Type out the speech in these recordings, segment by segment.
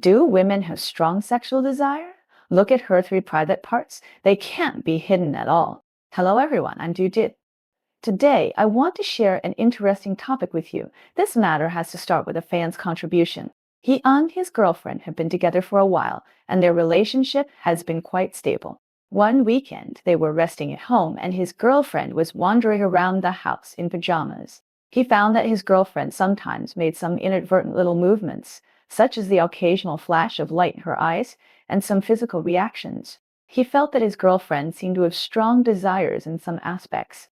Do women have strong sexual desire? Look at her three private parts. They can't be hidden at all. Hello everyone, I'm Judith. Today, I want to share an interesting topic with you. This matter has to start with a fan's contribution. He and his girlfriend have been together for a while, and their relationship has been quite stable. One weekend, they were resting at home, and his girlfriend was wandering around the house in pajamas. He found that his girlfriend sometimes made some inadvertent little movements, such as the occasional flash of light in her eyes and some physical reactions. He felt that his girlfriend seemed to have strong desires in some aspects.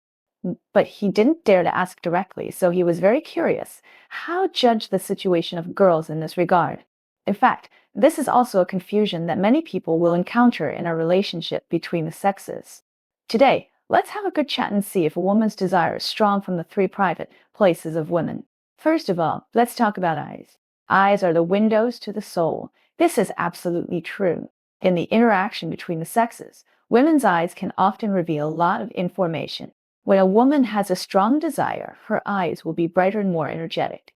But he didn't dare to ask directly, so he was very curious. How judge the situation of girls in this regard? In fact, this is also a confusion that many people will encounter in a relationship between the sexes. Today, let's have a good chat and see if a woman's desire is strong from the three private places of women. First of all, let's talk about eyes. Eyes are the windows to the soul. This is absolutely true. In the interaction between the sexes, women's eyes can often reveal a lot of information. When a woman has a strong desire, her eyes will be brighter and more energetic.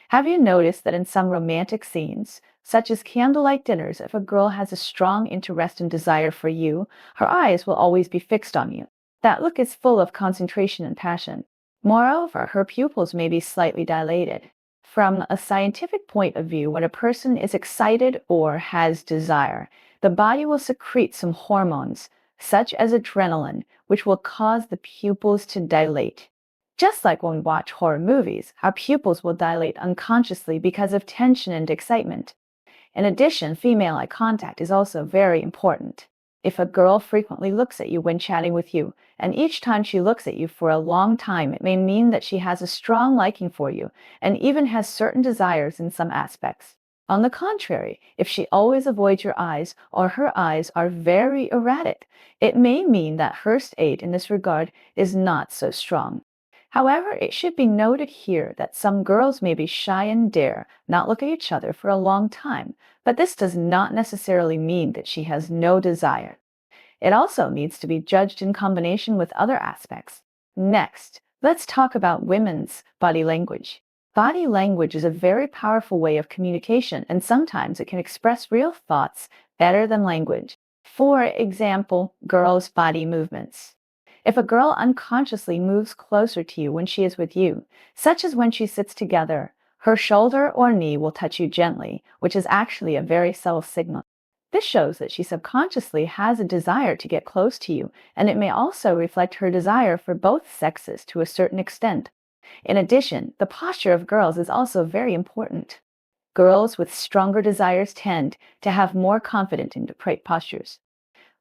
Have you noticed that in some romantic scenes, such as candlelight dinners, if a girl has a strong interest and desire for you, her eyes will always be fixed on you. That look is full of concentration and passion. Moreover, her pupils may be slightly dilated. From a scientific point of view, when a person is excited or has desire, the body will secrete some hormones, such as adrenaline, which will cause the pupils to dilate. Just like when we watch horror movies, our pupils will dilate unconsciously because of tension and excitement. In addition, female eye contact is also very important. If a girl frequently looks at you when chatting with you, and each time she looks at you for a long time, it may mean that she has a strong liking for you and even has certain desires in some aspects. On the contrary, if she always avoids your eyes or her eyes are very erratic, it may mean that her state in this regard is not so strong. However, it should be noted here that some girls may be shy and dare not look at each other for a long time, but this does not necessarily mean that she has no desire. It also needs to be judged in combination with other aspects. Next, let's talk about women's body language. Body language is a very powerful way of communication, and sometimes it can express real thoughts better than language. For example, girls' body movements. If a girl unconsciously moves closer to you when she is with you, such as when she sits together, her shoulder or knee will touch you gently, which is actually a very subtle signal. This shows that she subconsciously has a desire to get close to you, and it may also reflect her desire for both sexes to a certain extent. In addition, the posture of girls is also very important. Girls with stronger desires tend to have more confident and upright postures.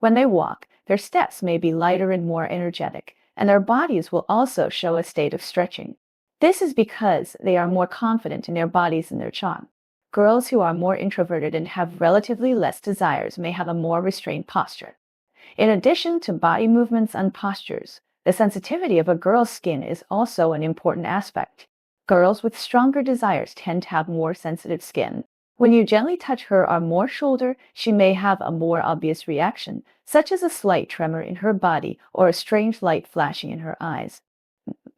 When they walk, their steps may be lighter and more energetic, and their bodies will also show a state of stretching. This is because they are more confident in their bodies and their charm. Girls who are more introverted and have relatively less desires may have a more restrained posture. In addition to body movements and postures, the sensitivity of a girl's skin is also an important aspect. Girls with stronger desires tend to have more sensitive skin. When you gently touch her arm or shoulder, she may have a more obvious reaction, such as a slight tremor in her body or a strange light flashing in her eyes.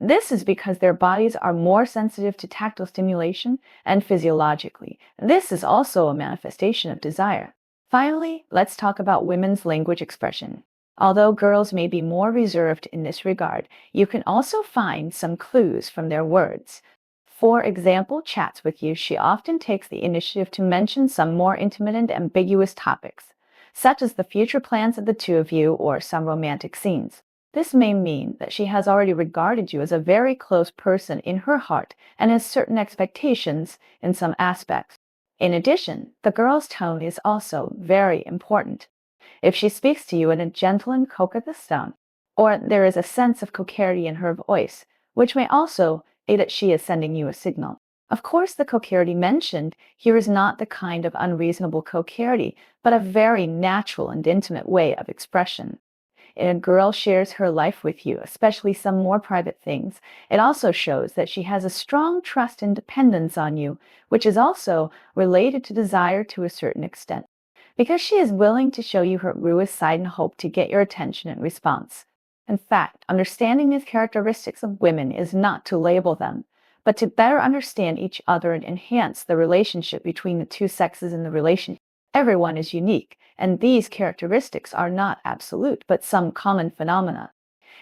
This is because their bodies are more sensitive to tactile stimulation, and physiologically, this is also a manifestation of desire. Finally, let's talk about women's language expression. Although girls may be more reserved in this regard, you can also find some clues from their words. For example, chats with you, she often takes the initiative to mention some more intimate and ambiguous topics, such as the future plans of the two of you or some romantic scenes. This may mean that she has already regarded you as a very close person in her heart and has certain expectations in some aspects. In addition, the girl's tone is also very important. If she speaks to you in a gentle and coquettish tone, or there is a sense of coquetry in her voice, which may also say that she is sending you a signal. Of course, the coquetry mentioned here is not the kind of unreasonable coquetry, but a very natural and intimate way of expression. If a girl shares her life with you, especially some more private things, it also shows that she has a strong trust and dependence on you, which is also related to desire to a certain extent, because she is willing to show you her truest side and hope to get your attention and response. In fact, understanding these characteristics of women is not to label them, But to better understand each other and enhance the relationship between the two sexes in the relationship, everyone is unique, and these characteristics are not absolute, but some common phenomena.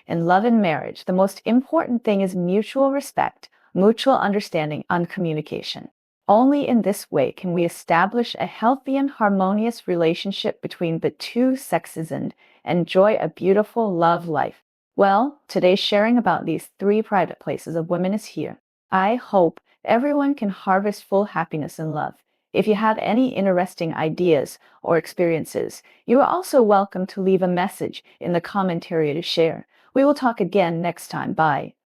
In love and marriage, the most important thing is mutual respect, mutual understanding, and communication. Only in this way can we establish a healthy and harmonious relationship between the two sexes and enjoy a beautiful love life. Well, today's sharing about these three private places of women is here. I hope everyone can harvest full happiness and love. If you have any interesting ideas or experiences, you are also welcome to leave a message in the commentary to share. We will talk again next time. Bye.